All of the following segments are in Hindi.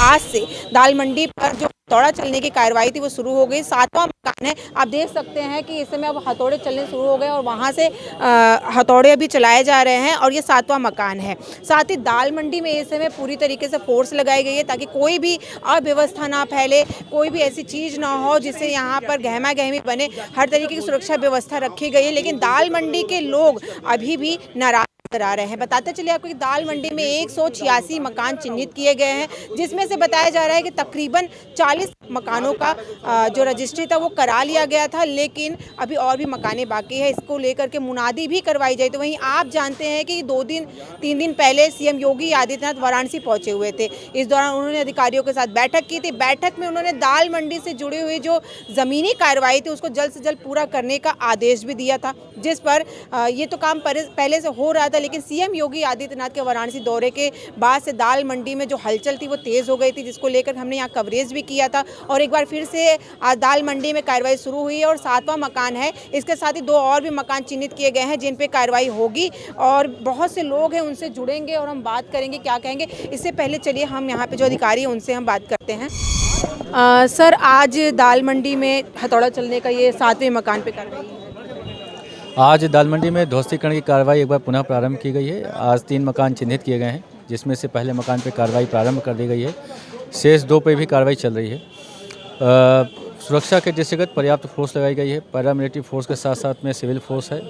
आज से दाल मंडी पर जो हथौड़ा चलने की कार्रवाई थी वो शुरू हो गई। 7वां मकान है, आप देख सकते हैं कि इस समय अब हथौड़े चलने शुरू हो गए और वहाँ से हथौड़े अभी चलाए जा रहे हैं और ये 7वां मकान है। साथ ही दाल मंडी में इस समय पूरी तरीके से फोर्स लगाई गई है ताकि कोई भी अव्यवस्था ना फैले, कोई भी ऐसी चीज़ ना हो जिससे यहाँ पर गहमा गहमी बने। हर तरीके की सुरक्षा व्यवस्था रखी गई है, लेकिन दाल मंडी के लोग अभी भी नाराज नजर आ रहे हैं। बताते चलिए आपको कि दाल मंडी में 186 मकान चिन्हित किए गए हैं, जिसमें से बताया जा रहा है कि तकरीबन 40 मकानों का जो रजिस्ट्री था वो करा लिया गया था, लेकिन अभी और भी मकानें बाकी है। इसको लेकर के मुनादी भी करवाई जाए। तो वहीं आप जानते हैं कि 3 दिन पहले सीएम योगी आदित्यनाथ वाराणसी पहुंचे हुए थे। इस दौरान उन्होंने अधिकारियों के साथ बैठक की थी। बैठक में उन्होंने दाल मंडी से जुड़ी हुई जो ज़मीनी कार्रवाई थी उसको जल्द से जल्द पूरा करने का आदेश भी दिया था, जिस पर ये तो काम पहले से हो रहा था, लेकिन सीएम योगी आदित्यनाथ के वाराणसी दौरे के बाद से दाल मंडी में जो हलचल थी वो तेज़ हो गई थी, जिसको लेकर हमने यहाँ कवरेज भी किया था। और एक बार फिर से आज दाल मंडी में कार्रवाई शुरू हुई है और 7वां मकान है। इसके साथ ही 2 और भी मकान चिन्हित किए गए हैं जिन पे कार्रवाई होगी और बहुत से लोग हैं उनसे जुड़ेंगे और हम बात करेंगे क्या कहेंगे। इससे पहले चलिए हम यहाँ पे जो अधिकारी हैं उनसे हम बात करते हैं। सर, आज दाल मंडी में हथौड़ा चलने का ये 7वें मकान पे कार्रवाई है। आज दाल मंडी में ध्वस्तीकरण की कार्रवाई एक बार पुनः प्रारंभ की गई है। आज 3 मकान चिन्हित किए गए हैं, जिसमें से पहले मकान पर कार्रवाई प्रारंभ कर दी गई है। शेष 2 पे भी कार्रवाई चल रही है। सुरक्षा के दृष्टिगत पर्याप्त फोर्स लगाई गई है। पैरामिलिट्री फोर्स के साथ साथ में सिविल फोर्स है।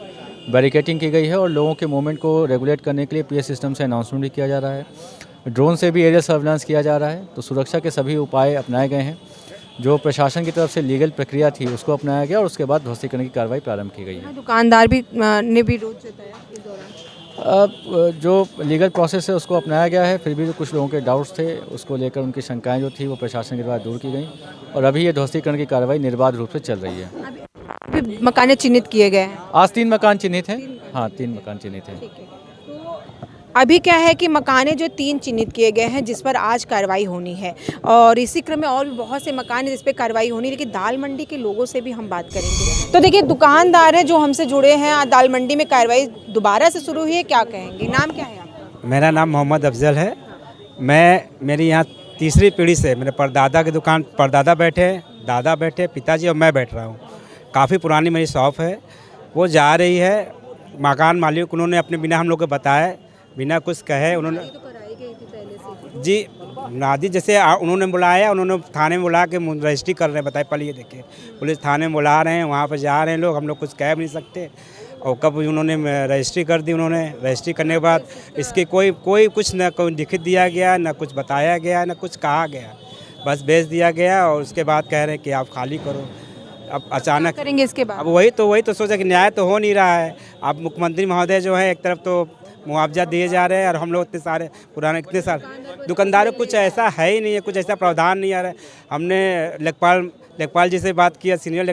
बैरिकेटिंग की गई है और लोगों के मूवमेंट को रेगुलेट करने के लिए पीए सिस्टम से अनाउंसमेंट भी किया जा रहा है। ड्रोन से भी एरियल सर्विलांस किया जा रहा है। तो सुरक्षा के सभी उपाय अपनाए गए हैं। जो प्रशासन की तरफ से लीगल प्रक्रिया थी उसको अपनाया गया और उसके बाद ध्वस्तीकरण की कार्रवाई प्रारंभ की गई है। दुकानदार भी ने विरोध जताया इस दौरान। जो लीगल प्रोसेस है उसको अपनाया गया है। फिर भी जो कुछ लोगों के डाउट्स थे उसको लेकर उनकी शंकाएं जो थी वो प्रशासन के द्वारा दूर की गई और अभी ये ध्वस्तीकरण की कार्रवाई निर्बाध रूप से चल रही है। अभी मकान चिन्हित किए गए हैं। आज 3 मकान चिन्हित हैं। हाँ, 3 मकान चिन्हित हैं। अभी क्या है कि मकाने जो 3 चिन्हित किए गए हैं जिस पर आज कार्रवाई होनी है और इसी क्रम में और भी बहुत से मकान हैं जिस पर कार्रवाई होनी है, लेकिन दाल मंडी के लोगों से भी हम बात करेंगे। तो देखिए, दुकानदार हैं जो हमसे जुड़े हैं। आज दाल मंडी में कार्रवाई दोबारा से शुरू हुई है, क्या कहेंगे? नाम क्या है आपका? मेरा नाम मोहम्मद अफजल है। मेरी यहाँ तीसरी पीढ़ी से मेरे परदादा की दुकान, परदादा बैठे, दादा बैठे, पिताजी और मैं बैठ रहा हूँ। काफ़ी पुरानी मेरी शॉप है। वो जा रही है। मकान मालिक उन्होंने अपने बिना हम लोग को बताए, बिना कुछ कहे उन्होंने तो कराई गई थी पहले से। जी नादी जैसे उन्होंने बुलाया, उन्होंने थाने में बुला के रजिस्ट्री कर रहे हैं। बताइए, पहले ये देखिए, पुलिस थाने में बुला रहे हैं, वहाँ पर जा रहे हैं लोग, हम लोग कुछ कह भी नहीं सकते। और कब उन्होंने रजिस्ट्री कर दी, उन्होंने रजिस्ट्री करने के बाद इसके कोई कुछ न कोई लिखित दिया गया, न कुछ बताया गया, न कुछ कहा गया, बस भेज दिया गया और उसके बाद कह रहे हैं कि आप खाली करो। अब अचानक करेंगे इसके बाद? अब वही तो सोचा कि न्याय तो हो नहीं रहा है। अब मुख्यमंत्री महोदय जो है एक तरफ तो मुआवजा दिए जा रहे हैं और हम लोग इतने सारे पुराने इतने सारे दुकानदारों कुछ ऐसा है ही नहीं है, कुछ ऐसा प्रावधान नहीं आ रहा है। हमने लेखपाल जी से बात किया, सीनियर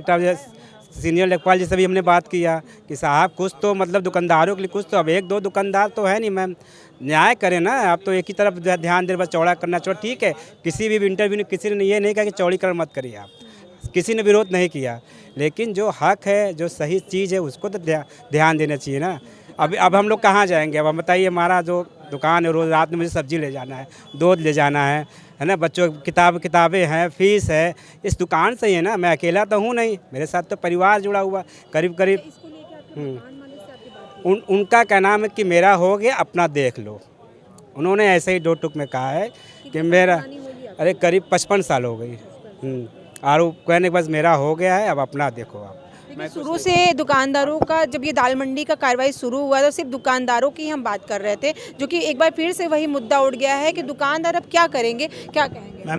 लेखपाल जी से भी हमने बात किया कि साहब कुछ तो मतलब दुकानदारों के लिए कुछ तो, अब 1-2 दुकानदार तो है नहीं मैम, न्याय करें ना। आप तो एक ही तरफ ध्यान दे, बस चौड़ा करना चौड़ा ठीक है। किसी भी इंटरव्यू में किसी ने ये नहीं कहा कि चौड़ीकरण मत करिए, आप किसी ने विरोध नहीं किया, लेकिन जो हक है, जो सही चीज़ है उसको तो ध्यान देना चाहिए ना। अब हम लोग कहाँ जाएंगे? अब हम बताइए, हमारा जो दुकान है, रोज़ रात में मुझे सब्जी ले जाना है, दूध ले जाना है ना, बच्चों की किताबें हैं, फीस है, इस दुकान से ही है ना। मैं अकेला तो हूँ नहीं, मेरे साथ तो परिवार जुड़ा हुआ करीब उनका कहना है कि मेरा हो गया, अपना देख लो। उन्होंने ऐसे ही 2 टुक में कहा है कि मेरा अरे करीब 55 साल हो गई और कहने के बाद मेरा हो गया है, अब अपना देखो आप। शुरू से दुकानदारों का, जब ये दाल मंडी का कार्रवाई शुरू हुआ तो सिर्फ दुकानदारों की हम बात कर रहे थे, जो कि एक बार फिर से वही मुद्दा उठ गया है कि दुकानदार अब क्या करेंगे, क्या कहेंगे?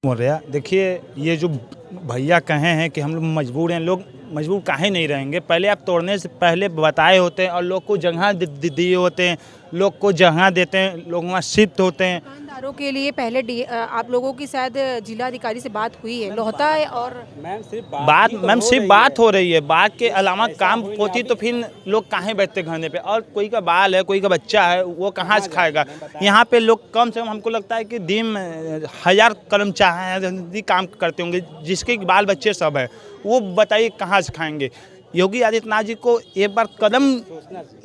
बोल रहा देखिए, ये जो भैया कहे हैं कि हम लोग मजबूर हैं, लोग मजबूर काहे नहीं रहेंगे? पहले आप तोड़ने से पहले बताए होते हैं और लोग को जगह दिए होते हैं, लोग को जगह देते हैं, लोग वहाँ शिफ्ट होते हैं। दुकानदारों के लिए पहले आप लोगों की शायद जिला अधिकारी से बात हुई है, लोहता है और मैम सिर्फ बात हो रही है, बात के अलावा काम होती तो फिर लोग काहे बैठते खाने पे? और कोई का बाल है, कोई का बच्चा है, वो कहाँ से खाएगा? यहाँ पे लोग कम से कम हमको लगता है कि दिन 1000 कर्मचारी काम करते होंगे, जिसके बाल बच्चे सब है, वो बताइए कहाँ से खाएंगे? योगी आदित्यनाथ जी को एक बार कदम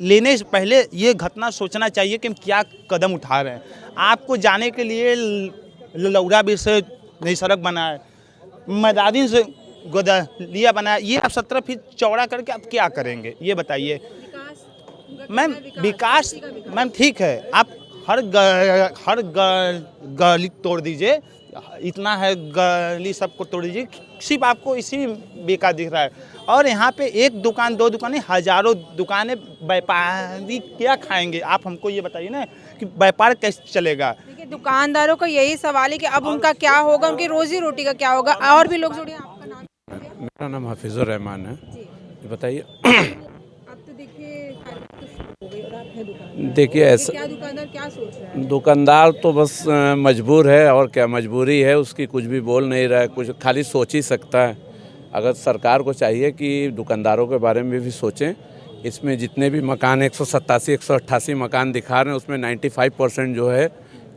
लेने से पहले ये घटना सोचना चाहिए कि हम क्या कदम उठा रहे हैं। आपको जाने के लिए लौरा भी से नई सड़क बना है, मैदानी से गोदलिया बना है, ये आप 17 फीट चौड़ा करके आप क्या करेंगे ये बताइए। मैम विकास मैम ठीक है, आप हर गली तोड़ दीजिए, इतना है गली सबको तोड़ दीजिए, सिर्फ आपको इसी में बेकार दिख रहा है। और यहाँ पे एक दुकान दो दुकानें हजारों दुकानें, व्यापारी क्या खाएंगे आप हमको ये बताइए ना कि व्यापार कैसे चलेगा। देखिए दुकानदारों का यही सवाल है कि अब उनका क्या होगा, उनकी रोजी रोटी का क्या होगा। और भी लोग जुड़े हैं, आपका नाम? मेरा नाम हफीज़ुर रहमान है। बताइए। अब तो देखिए हो गई और आप है दुकानदार। देखिए ऐसा, क्या दुकानदार क्या सोच रहा है? दुकानदार तो बस मजबूर है, और क्या मजबूरी है उसकी, कुछ भी बोल नहीं रहा है, कुछ खाली सोच ही सकता है। अगर सरकार को चाहिए कि दुकानदारों के बारे में भी सोचें। इसमें जितने भी मकान 187 188 मकान दिखा रहे हैं उसमें 95% जो है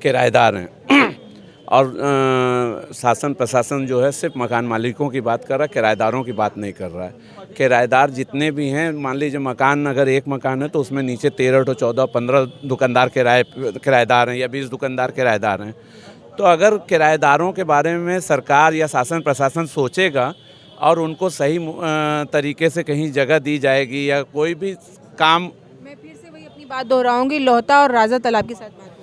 किराएदार हैं और शासन प्रशासन जो है सिर्फ मकान मालिकों की बात कर रहा है, किराएदारों की बात नहीं कर रहा है। किराएदार जितने भी हैं, मान लीजिए मकान अगर एक मकान है तो उसमें नीचे 13 to 14 15 दुकानदार किराएदार हैं या 20 दुकानदार किराएदार हैं। तो अगर किराएदारों के बारे में सरकार या शासन प्रशासन सोचेगा और उनको सही तरीके से कहीं जगह दी जाएगी या कोई भी काम। मैं फिर से वही अपनी बात दोहराऊंगी, लोहता और राजा तालाब के साथ बात हुई।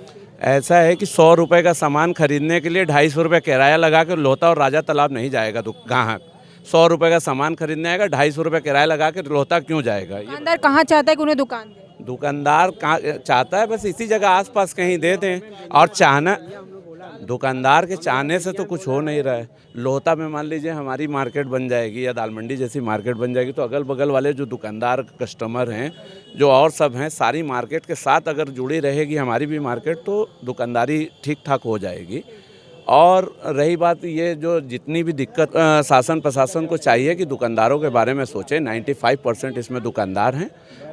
ऐसा है कि 100 रुपये का सामान खरीदने के लिए 250 रुपये किराया लगा के लोहता और राजा तालाब नहीं जाएगा। तो ग्राहक 100 रुपये का सामान खरीदने आएगा, 250 रुपये किराया लगा के लोहता क्यों जाएगा? दुकानदार कहाँ चाहता है कि उन्हें दुकान दे? दुकानदार कहाँ चाहता है, बस इसी जगह आसपास कहीं दे दें। और चाहना, दुकानदार के चाहने से तो कुछ हो नहीं रहा है। लोहता में मान लीजिए हमारी मार्केट बन जाएगी या दाल मंडी जैसी मार्केट बन जाएगी, तो अगल बगल वाले जो दुकानदार कस्टमर हैं, जो और सब हैं, सारी मार्केट के साथ अगर जुड़ी रहेगी हमारी भी मार्केट, तो दुकानदारी ठीक ठाक हो जाएगी। और रही बात ये, जो जितनी भी दिक्कत शासन प्रशासन को चाहिए कि दुकानदारों के बारे में सोचें। 95% इसमें दुकानदार हैं,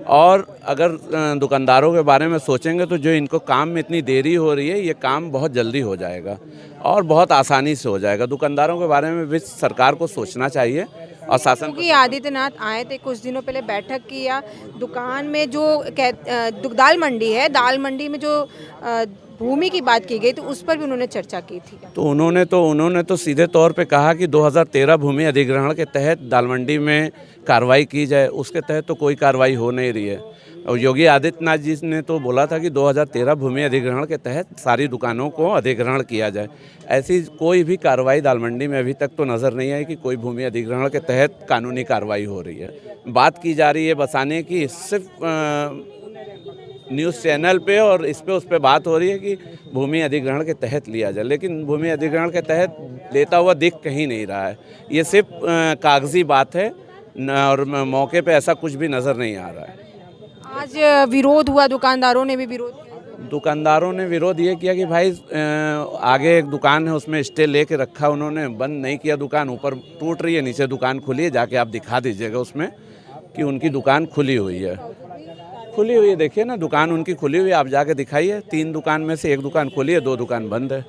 और अगर दुकानदारों के बारे में सोचेंगे तो जो इनको काम में इतनी देरी हो रही है, ये काम बहुत जल्दी हो जाएगा और बहुत आसानी से हो जाएगा। दुकानदारों के बारे में भी सरकार को सोचना चाहिए। और शासन क्योंकि आदित्यनाथ आए थे कुछ दिनों पहले, बैठक किया दुकान में, जो दाल मंडी है, दाल मंडी में जो भूमि की बात की गई, तो उस पर भी उन्होंने चर्चा की थी। तो उन्होंने तो सीधे तौर पे कहा कि 2013 भूमि अधिग्रहण के तहत दाल मंडी में कार्रवाई की जाए। उसके तहत तो कोई कार्रवाई हो नहीं रही है। और योगी आदित्यनाथ जी ने तो बोला था कि 2013 भूमि अधिग्रहण के तहत सारी दुकानों को अधिग्रहण किया जाए। ऐसी कोई भी कार्रवाई दाल मंडी में अभी तक तो नज़र नहीं आई कि कोई भूमि अधिग्रहण के तहत कानूनी कार्रवाई हो रही है। बात की जा रही है बसाने की, सिर्फ न्यूज़ चैनल पे और इस पे उस पे बात हो रही है कि भूमि अधिग्रहण के तहत लिया जाए, लेकिन भूमि अधिग्रहण के तहत लेता हुआ दिख कहीं नहीं रहा है। ये सिर्फ कागजी बात है और मौके पे ऐसा कुछ भी नज़र नहीं आ रहा है। आज विरोध हुआ, दुकानदारों ने भी विरोध किया। दुकानदारों ने विरोध ये किया कि भाई आगे एक दुकान है उसमें स्टे लेके रखा, उन्होंने बंद नहीं किया दुकान, ऊपर टूट रही है, नीचे दुकान खुली है, जाके आप दिखा दीजिएगा उसमें कि उनकी दुकान खुली हुई है। खुली हुई है, देखिए ना दुकान उनकी खुली हुई है, आप जाके दिखाइए। 3 दुकान में से 1 दुकान खुली है, 2 दुकान बंद है।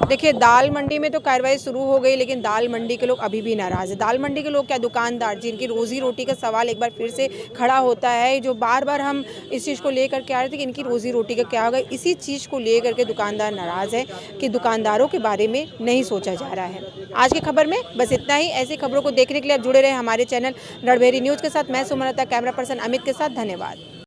देखिए दाल मंडी में तो कार्रवाई शुरू हो गई, लेकिन दाल मंडी के लोग अभी भी नाराज़ है। दाल मंडी के लोग क्या, दुकानदार जिनकी रोजी रोटी का सवाल एक बार फिर से खड़ा होता है, जो बार बार हम इस चीज़ को लेकर के आ रहे थे कि इनकी रोजी रोटी का क्या होगा, इसी चीज़ को लेकर के दुकानदार नाराज़ है कि दुकानदारों के बारे में नहीं सोचा जा रहा है। आज की खबर में बस इतना ही। ऐसी खबरों को देखने के लिए आप जुड़े रहे हमारे चैनल रणभेरी न्यूज़ के साथ। मैं सुमलता, कैमरा पर्सन अमित के साथ। धन्यवाद।